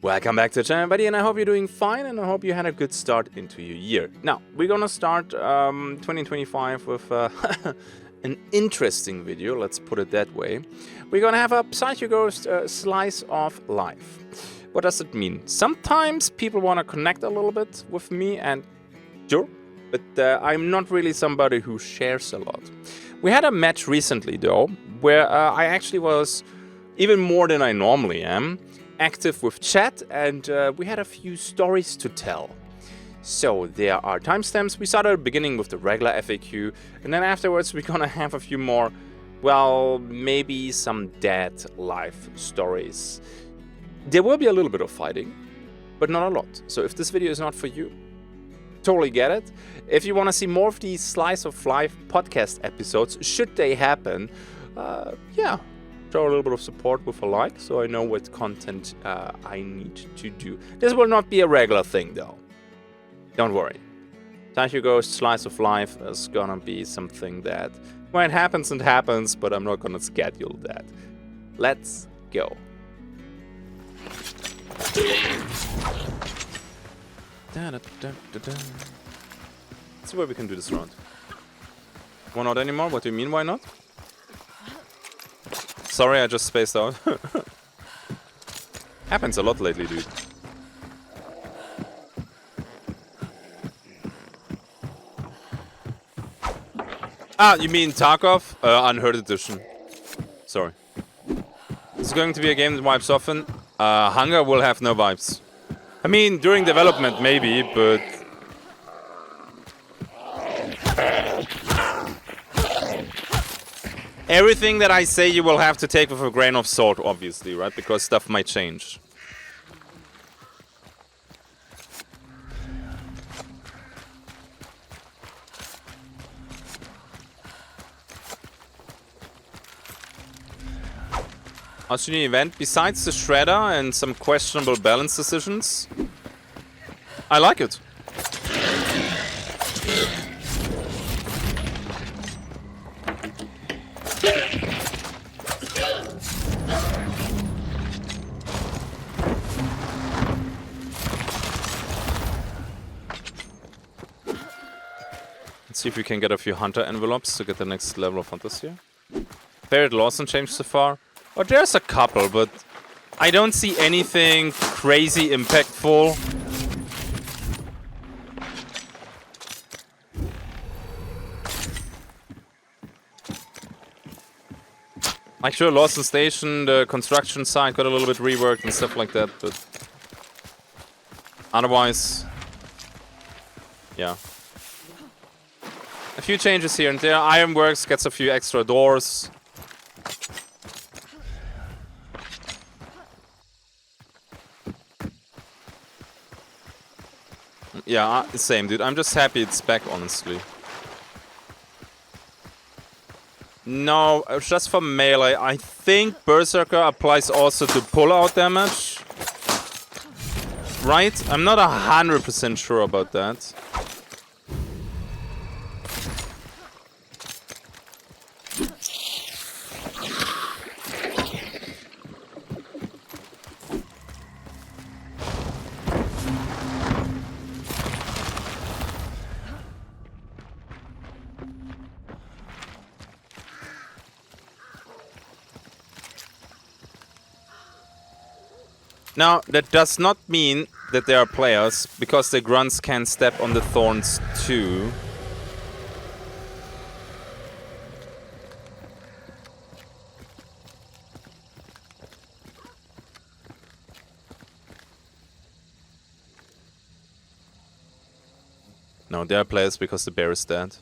Welcome back to the channel, buddy, and I hope you're doing fine, and I hope you had a good start into your year. Now, we're gonna start 2025 with an interesting video, let's put it that way. We're gonna have a Psychoghost slice of life. What does it mean? Sometimes people wanna connect a little bit with me, and sure, but I'm not really somebody who shares a lot. We had a match recently, though, where I actually was, even more than I normally am, active with chat, and we had a few stories to tell. So there are timestamps. We started at the beginning with the regular FAQ, and then afterwards we're gonna have a few more, well, maybe some dead life stories. There will be a little bit of fighting, but not a lot. So if this video is not for you, totally get it. If you want to see more of these Slice of Life podcast episodes, should they happen, yeah, show a little bit of support with a like, so I know what content I need to do. This will not be a regular thing, though. Don't worry. Psychoghost Slice of Life is gonna be something that, when it happens, it happens, but I'm not gonna schedule that. Let's go. Let's see what we can do this round. Why not anymore? What do you mean, why not? Sorry, I just spaced out. Happens a lot lately, dude. Ah, you mean Tarkov? Unheard edition. Sorry. It's going to be a game that wipes often. Hunger will have no vibes. I mean, during development maybe, but... Everything that I say you will have to take with a grain of salt, obviously, right? Because stuff might change. How's the event? Besides the shredder and some questionable balance decisions, I like it. Let's see if we can get a few hunter envelopes to get the next level of hunters here. Favorite Lawson changed so far? Oh, there's a couple, but I don't see anything crazy impactful. Like, sure, Lawson Station, the construction site got a little bit reworked and stuff like that, but otherwise, yeah. A few changes here and there. Ironworks gets a few extra doors. Yeah, same, dude. I'm just happy it's back, honestly. No, just for melee. I think Berserker applies also to pull-out damage. Right? I'm not 100% sure about that. Now, that does not mean that there are players, because the grunts can step on the thorns too. No, there are players because the bear is dead.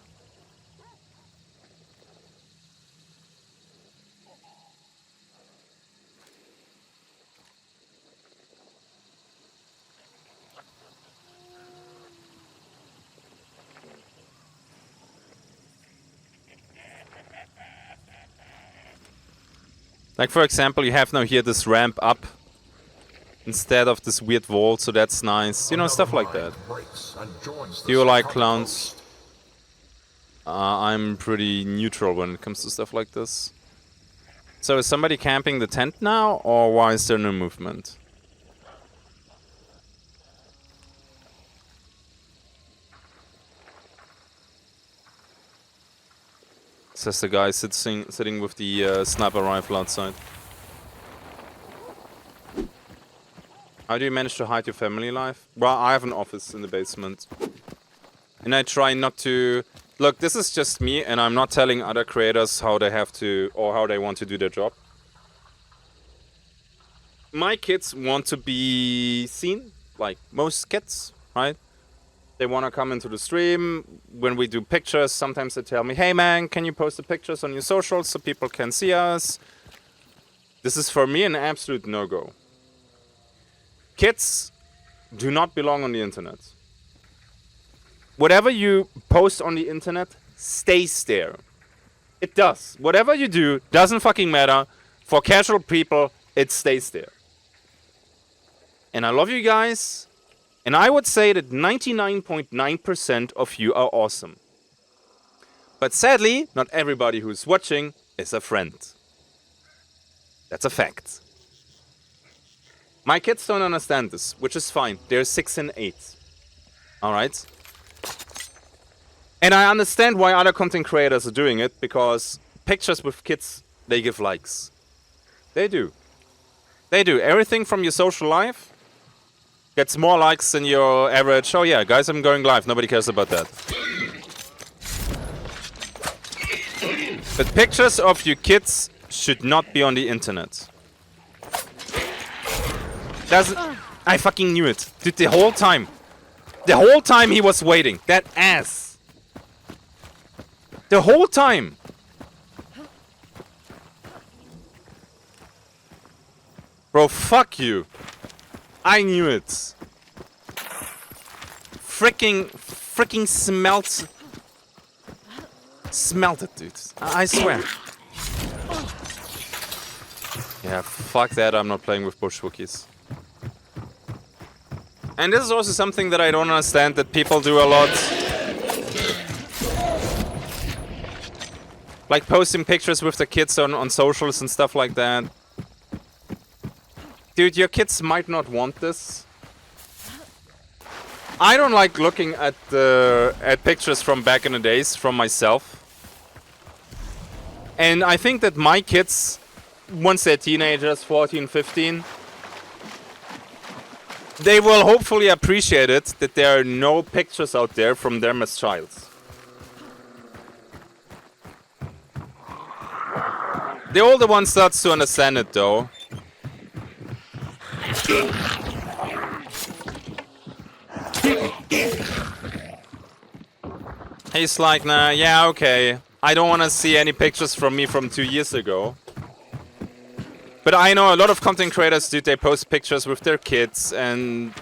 Like, for example, you have now here this ramp up instead of this weird wall, so that's nice. You know, stuff like that. Do you like clowns? I'm pretty neutral when it comes to stuff like this. So is somebody camping the tent now, or why is there no movement? Says the guy sitting with the sniper rifle outside. How do you manage to hide your family life? Well, I have an office in the basement. And I try not to... Look, this is just me, and I'm not telling other creators how they have to, or how they want to do their job. My kids want to be seen, like most kids, right? They want to come into the stream. When we do pictures, sometimes they tell me, hey man, can you post the pictures on your socials so people can see us? This is for me an absolute no-go. Kids do not belong on the internet. Whatever you post on the internet stays there. It does. Whatever you do doesn't fucking matter. For casual people, it stays there. And I love you guys. And I would say that 99.9% of you are awesome. But sadly, not everybody who's watching is a friend. That's a fact. My kids don't understand this, which is fine. They're 6 and 8. Alright? And I understand why other content creators are doing it, because pictures with kids, they give likes. They do. They do. Everything from your social life gets more likes than your average, oh yeah, guys, I'm going live. Nobody cares about that. But pictures of your kids should not be on the internet. I fucking knew it. Dude, the whole time. The whole time he was waiting. That ass. The whole time. Bro, fuck you. I knew it. Freaking smelt it, dude. I swear. Yeah, fuck that. I'm not playing with bush wookies. And this is also something that I don't understand that people do a lot. Like posting pictures with the kids on socials and stuff like that. Dude, your kids might not want this. I don't like looking at pictures from back in the days from myself. And I think that my kids, once they're teenagers, 14, 15, they will hopefully appreciate it that there are no pictures out there from them as childs. The older one starts to understand it though. He's like, nah, yeah, okay. I don't want to see any pictures from me from 2 years ago. But I know a lot of content creators, dude, they post pictures with their kids and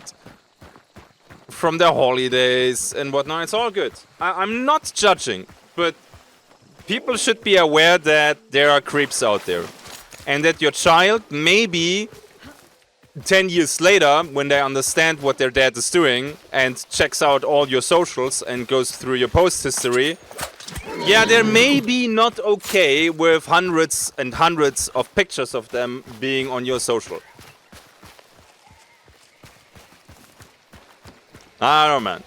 from their holidays and whatnot. It's all good. I'm not judging, but people should be aware that there are creeps out there. And that your child, maybe 10 years later, when they understand what their dad is doing and checks out all your socials and goes through your post history, yeah, they're maybe not okay with hundreds and hundreds of pictures of them being on your social. I don't know, man.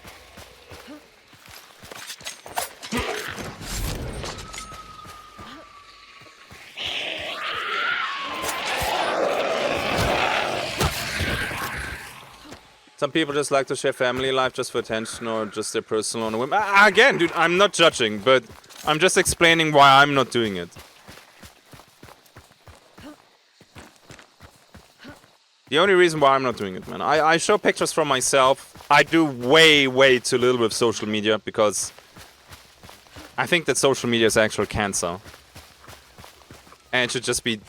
Some people just like to share family life just for attention or just their personal on a whim. Again, dude, I'm not judging, but I'm just explaining why I'm not doing it. The only reason why I'm not doing it, man. I show pictures from myself. I do way too little with social media because I think that social media is actual cancer. And it should just be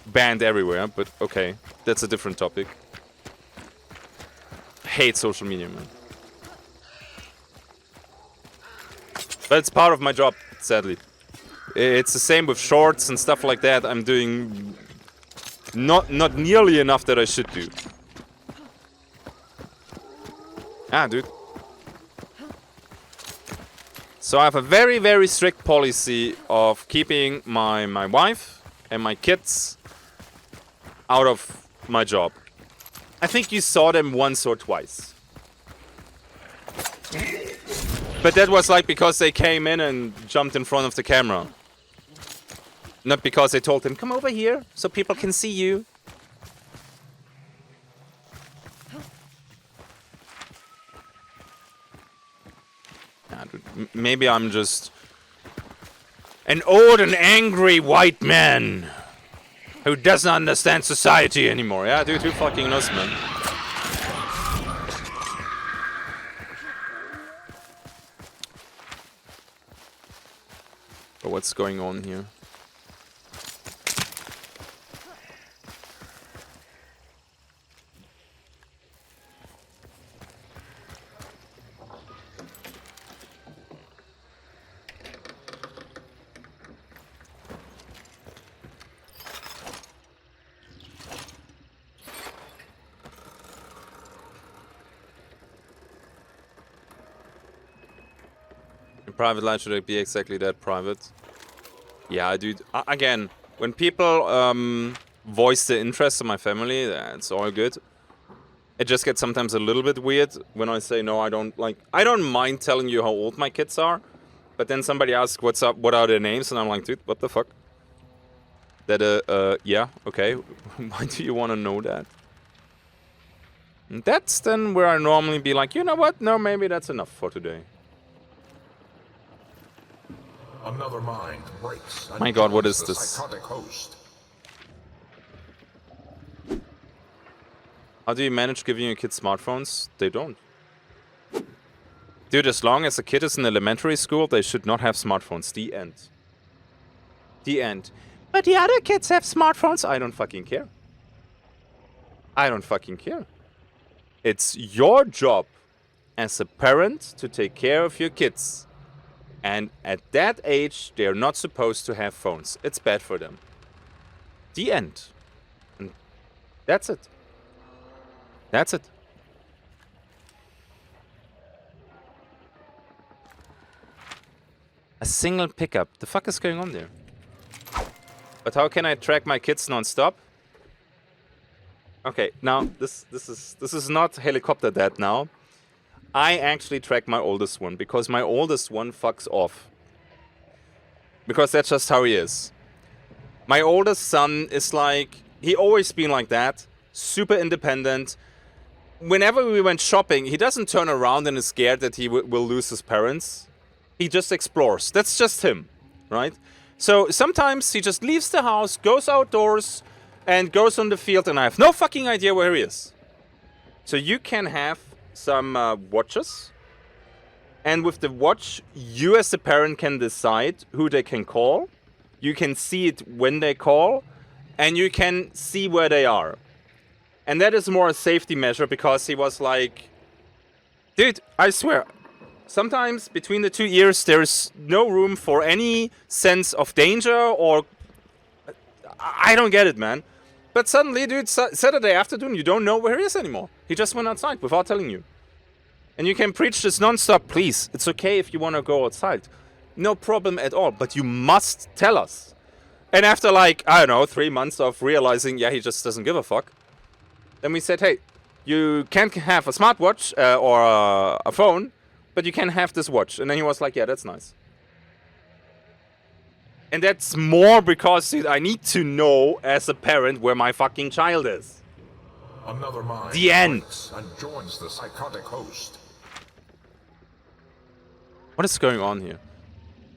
banned everywhere, but okay, that's a different topic. Hate social media, man. But it's part of my job, sadly. It's the same with shorts and stuff like that. I'm doing not nearly enough that I should do. Dude. So I have a very strict policy of keeping my wife and my kids out of my job. I think you saw them once or twice. But that was like because they came in and jumped in front of the camera. Not because they told him, come over here so people can see you. Yeah, dude, maybe I'm just an old and angry white man who doesn't understand society anymore. Yeah, dude, who fucking knows, man? But what's going on here? Private life should be exactly that, private. Yeah, dude. Again, when people voice their interest in my family, that's all good. It just gets sometimes a little bit weird when I say no. I don't mind telling you how old my kids are, but then somebody asks what's up, what are their names, and I'm like, dude, what the fuck? That yeah, okay. Why do you want to know that? And that's then where I normally be like, you know what? No, maybe that's enough for today. Another mind breaks. My god, what is this? Psychotic host. How do you manage giving your kids smartphones? They don't. Dude, as long as a kid is in elementary school, they should not have smartphones. The end. The end. But the other kids have smartphones. I don't fucking care. I don't fucking care. It's your job as a parent to take care of your kids. And at that age, they're not supposed to have phones. It's bad for them. The end. And that's it. That's it. A single pickup. The fuck is going on there? But how can I track my kids non-stop? Okay, now this is not helicopter dad now. I actually track my oldest one because my oldest one fucks off. Because that's just how he is. My oldest son is like, he always been like that, super independent. Whenever we went shopping, he doesn't turn around and is scared that he will lose his parents. He just explores. That's just him, right? So sometimes he just leaves the house, goes outdoors, and goes on the field, and I have no fucking idea where he is. So you can have some watches, and with the watch you as the parent can decide who they can call. You can see it when they call, and you can see where they are. And that is more a safety measure, because he was like, dude, I swear, sometimes between the 2 ears there's no room for any sense of danger, or I don't get it, man. But suddenly, dude, Saturday afternoon, you don't know where he is anymore. He just went outside without telling you. And you can preach this non-stop, please. It's okay if you want to go outside. No problem at all, but you must tell us. And after like, I don't know, 3 months of realizing, yeah, he just doesn't give a fuck. Then we said, hey, you can't have a smartwatch or a phone, but you can have this watch. And then he was like, yeah, that's nice. And that's more because, dude, I need to know as a parent where my fucking child is. Another mind the end. And joins the psychotic host. What is going on here?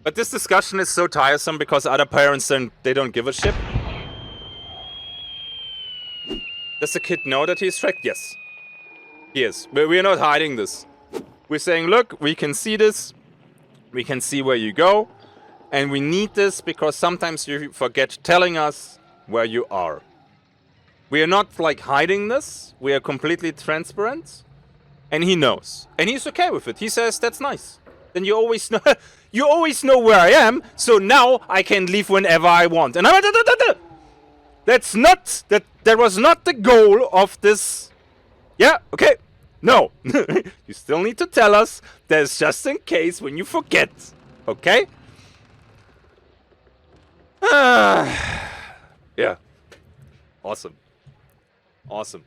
But this discussion is so tiresome because other parents they don't give a shit. Does the kid know that he's tracked? Yes. He is. We're not hiding this. We're saying, look, we can see this. We can see where you go. And we need this because sometimes you forget telling us where you are. We are not like hiding this. We are completely transparent. And he knows. And he's okay with it. He says, that's nice. Then you always know, you always know where I am. So now I can leave whenever I want. And I'm that was not the goal of this. Yeah, okay. No. You still need to tell us. That's just in case when you forget. Okay? Yeah. Awesome. Awesome.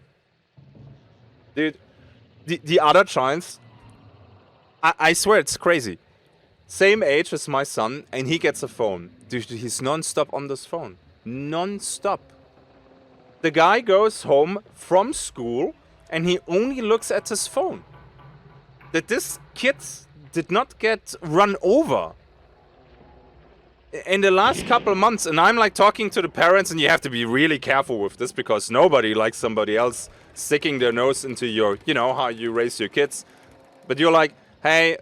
Dude, the other chance, I swear it's crazy. Same age as my son, and he gets a phone. Dude, he's non-stop on this phone. Non-stop. The guy goes home from school and he only looks at his phone. That this kid did not get run over in the last couple months, and I'm like talking to the parents, and you have to be really careful with this because nobody likes somebody else sticking their nose into your, you know, how you raise your kids. But you're like, hey,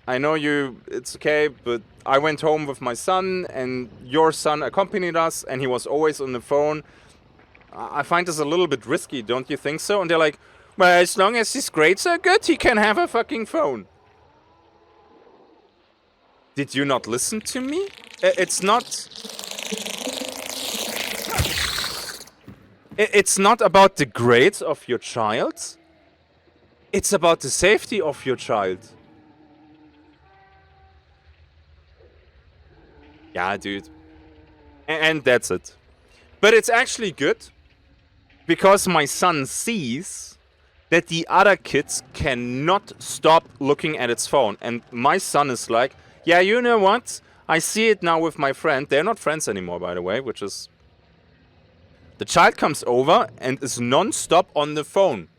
I know it's okay, but I went home with my son and your son accompanied us and he was always on the phone. I find this a little bit risky, don't you think so? And they're like, well, as long as his grades are good, he can have a fucking phone. Did you not listen to me? It's not... It's not about the grades of your child. It's about the safety of your child. Yeah, dude. And that's it. But it's actually good. Because my son sees that the other kids cannot stop looking at its phone. And my son is like, yeah, you know what? I see it now with my friend. They're not friends anymore, by the way, which is... The child comes over and is non-stop on the phone.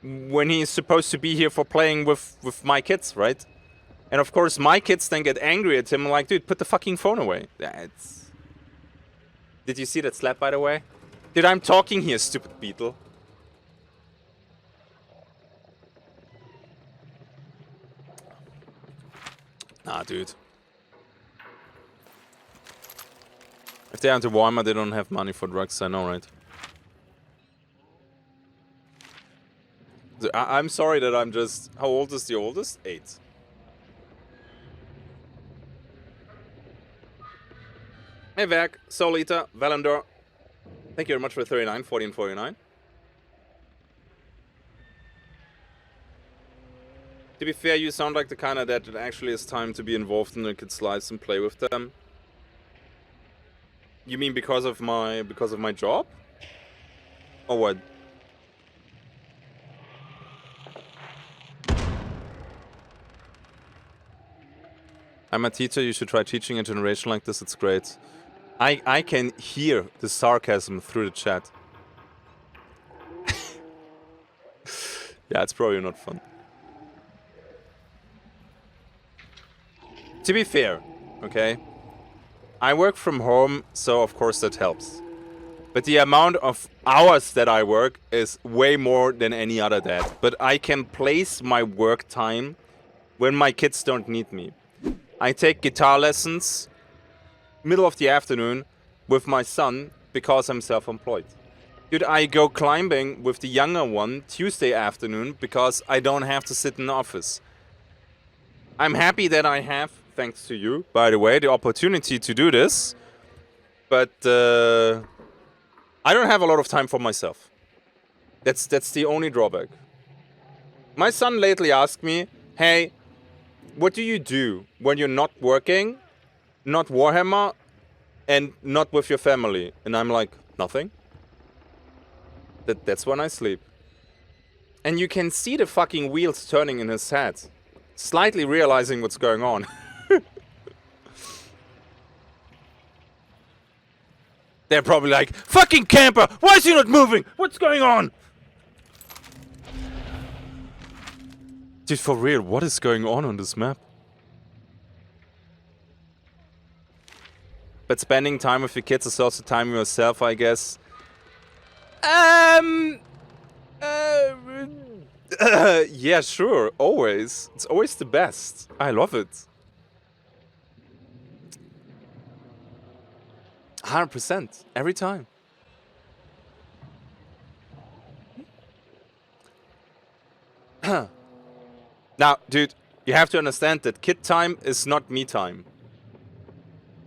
When he's supposed to be here for playing with my kids, right? And of course, my kids then get angry at him, like, dude, put the fucking phone away. That's... Did you see that slap, by the way? Dude, I'm talking here, stupid beetle. Nah, dude. If they're into Walmart, they don't have money for drugs, I know, right? I'm sorry that I'm just... How old is the oldest? 8. Hey, Vac, Solita, Valendor. Thank you very much for 39, 14, 49. To be fair, you sound like the kind of dad that actually has time to be involved in the kids' lives and play with them. You mean because of my job? Or what? I'm a teacher, you should try teaching a generation like this, it's great. I can hear the sarcasm through the chat. Yeah, it's probably not fun. To be fair, okay? I work from home, so of course that helps. But the amount of hours that I work is way more than any other dad. But I can place my work time when my kids don't need me. I take guitar lessons middle of the afternoon with my son because I'm self-employed. Dude, I go climbing with the younger one Tuesday afternoon because I don't have to sit in the office. I'm happy that I have, thanks to you, by the way, the opportunity to do this. But I don't have a lot of time for myself. That's the only drawback. My son lately asked me, hey, what do you do when you're not working, not Warhammer, and not with your family? And I'm like, nothing. That's when I sleep. And you can see the fucking wheels turning in his head, slightly realizing what's going on. They're probably like, fucking camper, why is he not moving? What's going on? Dude, for real, what is going on this map? But spending time with your kids is also time with yourself, I guess. Yeah, sure, always. It's always the best. I love it. 100%, every time. Now, dude, you have to understand that kid time is not me time.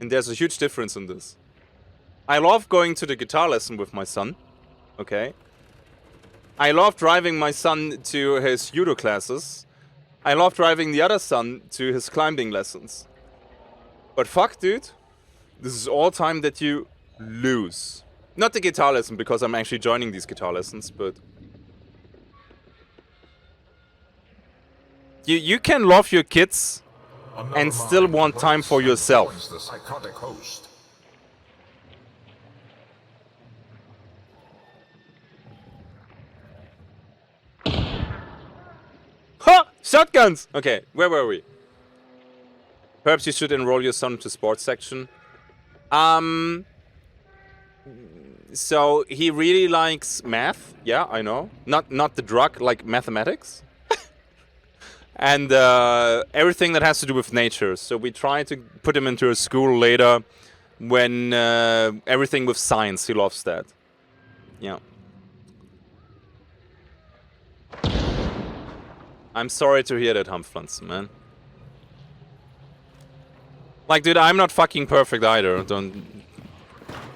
And there's a huge difference in this. I love going to the guitar lesson with my son. Okay? I love driving my son to his judo classes. I love driving the other son to his climbing lessons. But fuck, dude. This is all time that you lose. Not the guitar lesson, because I'm actually joining these guitar lessons, but... You can love your kids Another and still mind want time breaks for and yourself. joins the psychotic host. Ha! Shotguns! Okay, where were we? Perhaps you should enroll your son to sports section. So he really likes math. Yeah, I know. Not the drug, like mathematics. And everything that has to do with nature. So we try to put him into a school later when everything with science, he loves that. Yeah. I'm sorry to hear that, Humphlans, man. Like, dude, I'm not fucking perfect either. Don't.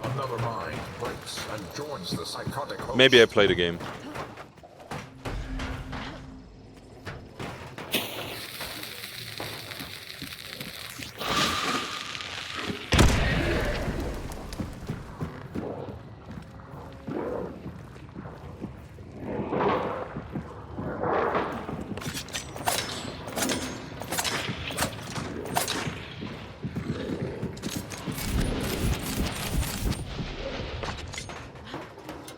Another mind breaks and joins the psychotic host. Maybe I play the game.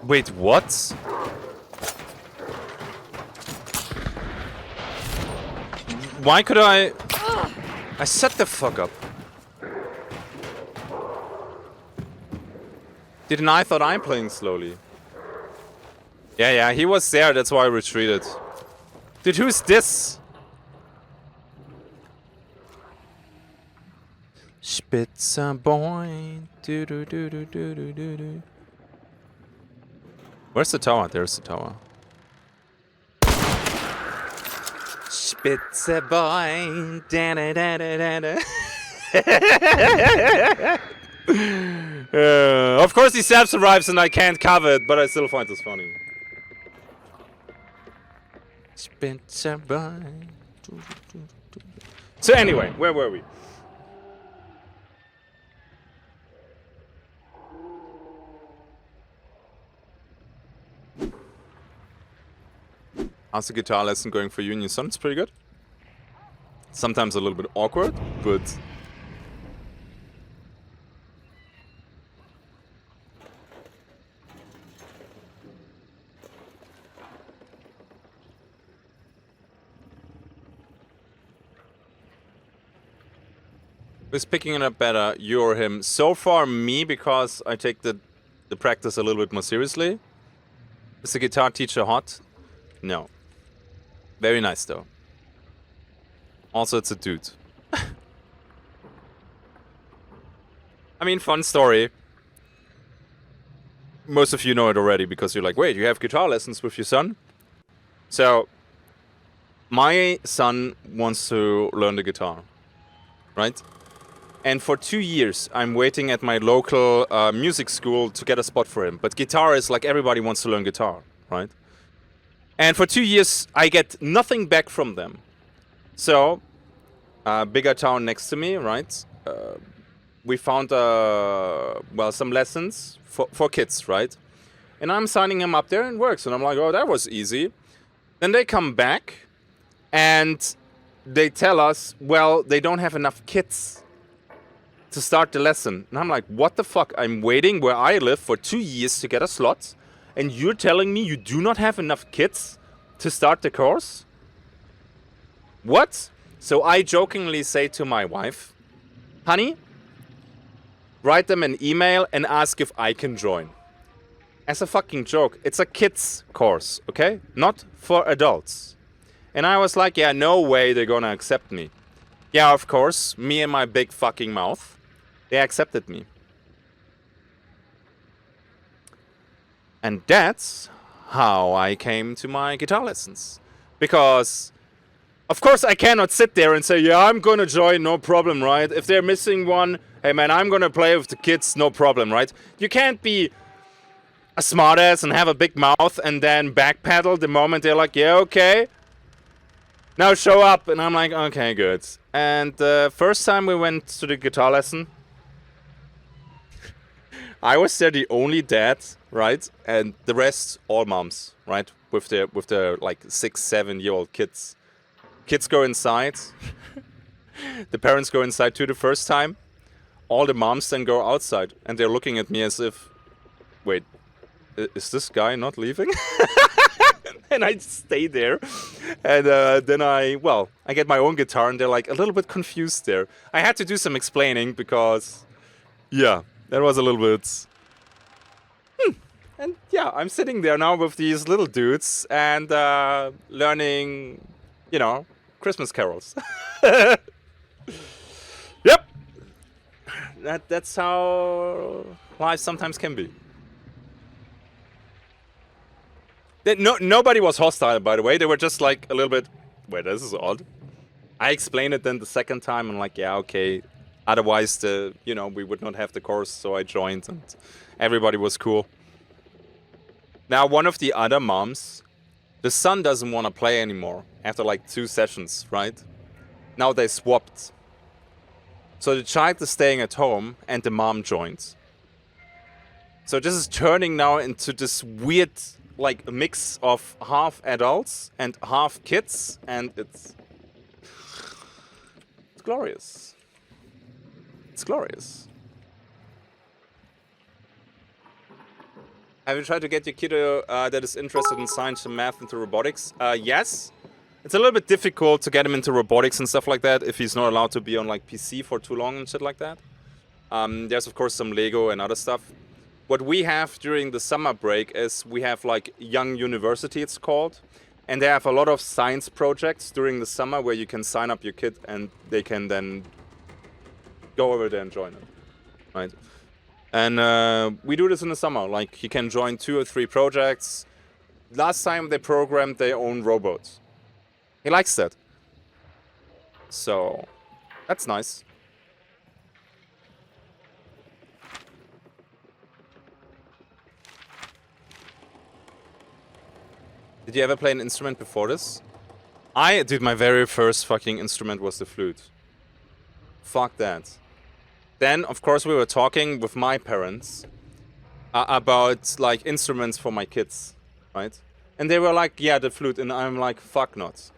Wait, what? Why could I set the fuck up. Didn't I thought I'm playing slowly? Yeah, he was there, that's why I retreated. Dude, who's this? Spitzer boy. Do do do do do do do do. Where's the tower? There's the tower. Spitzer boy. Da da da da da da. Of course he self-survives and I can't cover it, but I still find this funny. Spitzer boy. So anyway, where were we? How's the guitar lesson going for you and your son? It's pretty good. Sometimes a little bit awkward, but... Who's picking it up better, you or him? So far, me, because I take the practice a little bit more seriously. Is the guitar teacher hot? No. Very nice, though. Also, it's a dude. I mean, fun story. Most of you know it already because you're like, wait, you have guitar lessons with your son? So, my son wants to learn the guitar, right? And for 2 years, I'm waiting at my local music school to get a spot for him. But guitar is like everybody wants to learn guitar, right? And for 2 years, I get nothing back from them. So, bigger town next to me, right? We found, some lessons for kids, right? And I'm signing him up there and it works. And I'm like, oh, that was easy. Then they come back and they tell us, well, they don't have enough kids to start the lesson. And I'm like, what the fuck? I'm waiting where I live for 2 years to get a slot. And you're telling me you do not have enough kids to start the course? What? So I jokingly say to my wife, honey, write them an email and ask if I can join. As a fucking joke. It's a kids course, okay? Not for adults. And I was like, yeah, no way they're gonna accept me. Yeah, of course, me and my big fucking mouth. They accepted me. And that's how I came to my guitar lessons. Because, of course, I cannot sit there and say, yeah, I'm gonna join, no problem, right? If they're missing one, hey man, I'm gonna play with the kids, no problem, right? You can't be a smartass and have a big mouth and then backpedal the moment they're like, yeah, okay. Now show up. And I'm like, okay, good. And the first time we went to the guitar lesson, I was there the only dad, right? And the rest all moms, right? With their like 6-7-year-old kids. Kids go inside. The parents go inside too the first time. All the moms then go outside, and they're looking at me as if, wait, is this guy not leaving? And I stay there, and then I get my own guitar, and they're like a little bit confused there. I had to do some explaining because, yeah, that was a little bit. And yeah, I'm sitting there now with these little dudes and learning, Christmas carols. Yep, that's how life sometimes can be. Nobody was hostile, by the way. They were just like a little bit, wait, this is odd. I explained it then the second time, and like, yeah, okay. Otherwise, we would not have the course, so I joined, and everybody was cool. Now, one of the other moms, the son doesn't want to play anymore after like 2 sessions, right? Now they swapped. So the child is staying at home, and the mom joins. So this is turning now into this weird, like, a mix of half adults and half kids, and it's glorious. It's glorious. Have you tried to get your kiddo that is interested in science and math into robotics? Yes. It's a little bit difficult to get him into robotics and stuff like that if he's not allowed to be on like PC for too long and shit like that. There's of course some Lego and other stuff. What we have during the summer break is we have like Young University, it's called. And they have a lot of science projects during the summer where you can sign up your kid and they can then go over there and join it. Right? And we do this in the summer. Like, you can join 2 or 3 projects. Last time they programmed their own robots. He likes that. So, that's nice. Did you ever play an instrument before this? I did. My very first fucking instrument was the flute. Fuck that. Then, of course, we were talking with my parents about, like, instruments for my kids, right? And they were like, yeah, the flute. And I'm like, fuck not.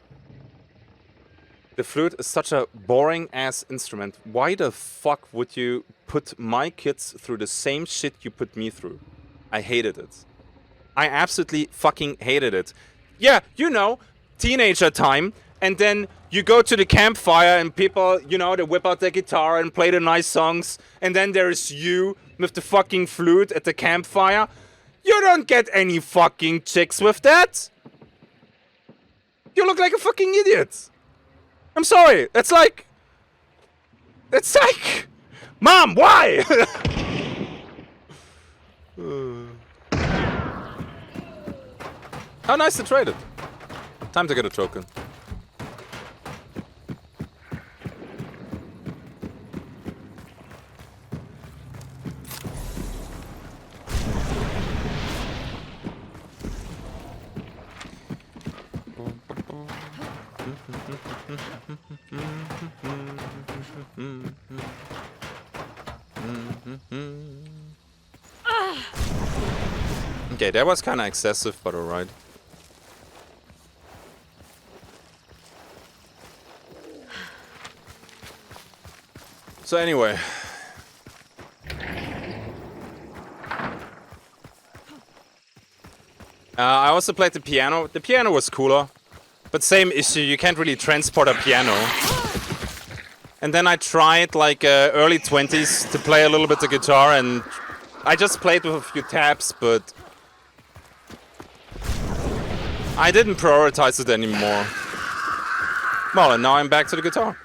The flute is such a boring-ass instrument. Why the fuck would you put my kids through the same shit you put me through? I hated it. I absolutely fucking hated it. Yeah, teenager time. And then you go to the campfire and people, they whip out their guitar and play the nice songs. And then there's you with the fucking flute at the campfire. You don't get any fucking chicks with that. You look like a fucking idiot. I'm sorry. It's like, Mom, why? How nice to trade it. Time to get a token. Okay, that was kind of excessive, but alright. So anyway. I also played the piano. The piano was cooler. But same issue, you can't really transport a piano. And then I tried, like, early 20s to play a little bit the guitar, and I just played with a few tabs, but I didn't prioritize it anymore. Well, and now I'm back to the guitar.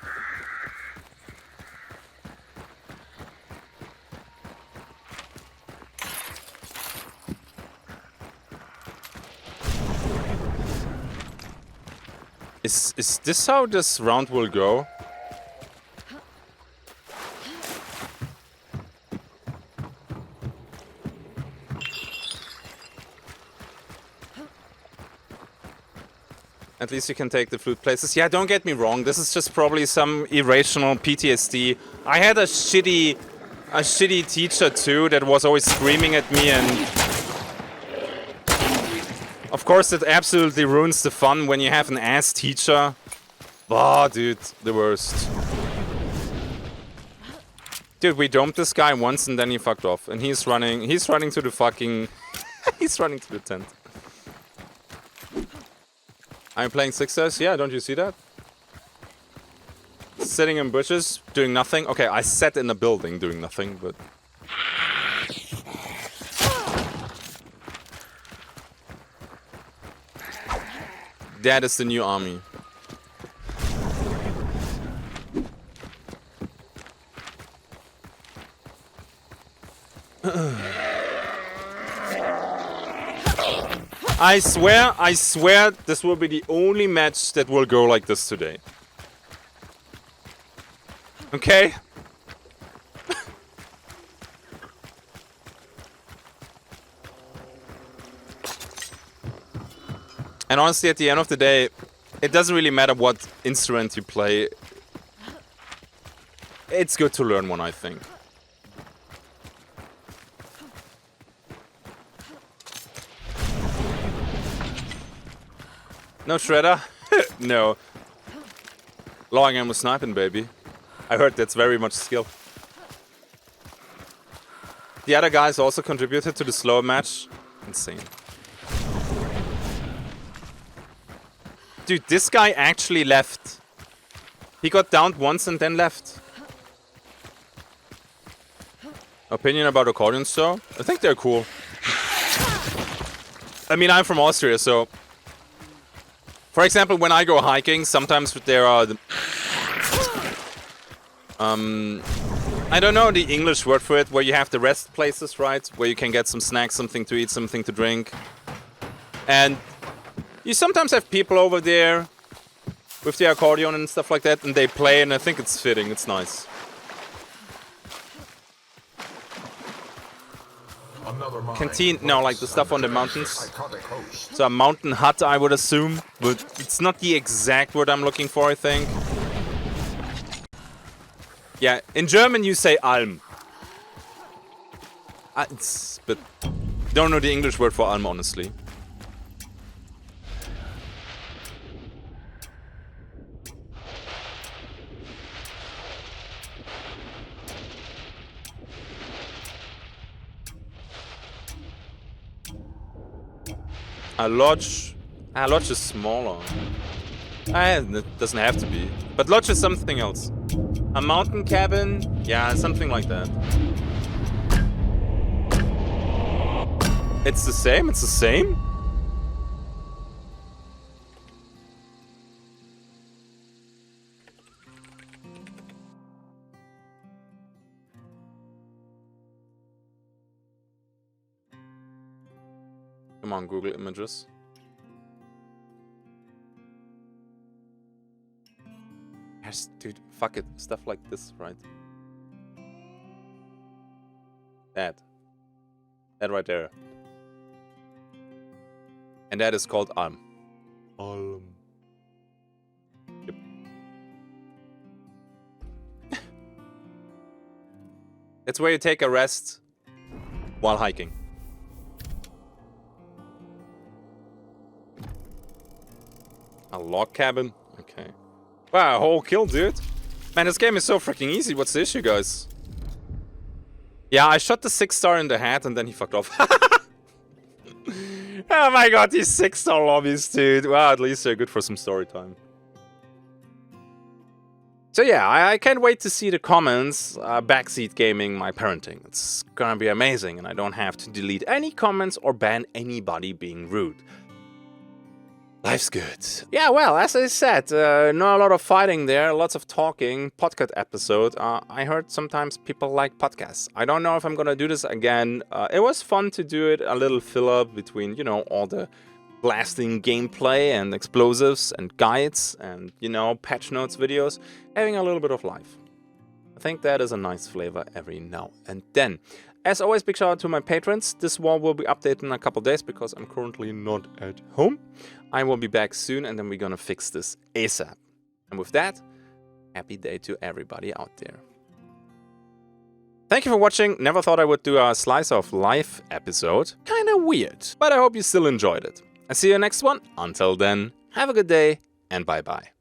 Is this how this round will go? At least you can take the flute places. Yeah, don't get me wrong. This is just probably some irrational PTSD. I had a shitty teacher too that was always screaming at me, and of course it absolutely ruins the fun when you have an ass teacher. Oh, dude, the worst. Dude, we domed this guy once and then he fucked off. And he's running to the fucking... he's running to the tent. I'm playing Sixers? Yeah, don't you see that? Sitting in bushes, doing nothing. Okay, I sat in a building doing nothing, but... That is the new army. I swear, this will be the only match that will go like this today. Okay? And honestly, at the end of the day, it doesn't really matter what instrument you play. It's good to learn one, I think. No shredder? No. Long aim with sniping, baby. I heard that's very much skill. The other guys also contributed to the slow match. Insane. Dude, this guy actually left. He got downed once and then left. Opinion about accordions, though? I think they're cool. I mean, I'm from Austria, so... For example, when I go hiking, sometimes there are... I don't know the English word for it, where you have the rest places, right? Where you can get some snacks, something to eat, something to drink. And you sometimes have people over there with the accordion and stuff like that, and they play, and I think it's fitting, it's nice. Canteen, no, like the stuff on the mountains. So a mountain hut, I would assume, but it's not the exact word I'm looking for, I think. Yeah, in German you say Alm. But don't know the English word for Alm, honestly. A lodge. A lodge is smaller. It doesn't have to be. But lodge is something else. A mountain cabin? Yeah, something like that. It's the same? It's the same? Come on, Google Images. Yes, dude, fuck it. Stuff like this, right? That right there. And that is called Alm. Alm. Yep. It's where you take a rest while hiking. A log cabin? Okay. Wow, a whole kill, dude. Man, this game is so freaking easy. What's the issue, guys? Yeah, I shot the 6-star in the head and then he fucked off. Oh my god, these 6-star lobbies, dude. Well, at least they're good for some story time. So yeah, I can't wait to see the comments. Backseat gaming, my parenting. It's gonna be amazing and I don't have to delete any comments or ban anybody being rude. Life's good. Yeah, well, as I said, not a lot of fighting there, lots of talking. Podcast episode. I heard sometimes people like podcasts. I don't know if I'm gonna do this again. It was fun to do it, a little fill-up between, you know, all the blasting gameplay and explosives and guides and, you know, patch notes videos. Having a little bit of life. I think that is a nice flavor every now and then. As always, big shout out to my patrons. This wall will be updated in a couple days because I'm currently not at home. I will be back soon and then we're gonna fix this ASAP. And with that, happy day to everybody out there. Thank you for watching. Never thought I would do a slice of life episode. Kinda weird, but I hope you still enjoyed it. I'll see you next one. Until then, have a good day and bye bye.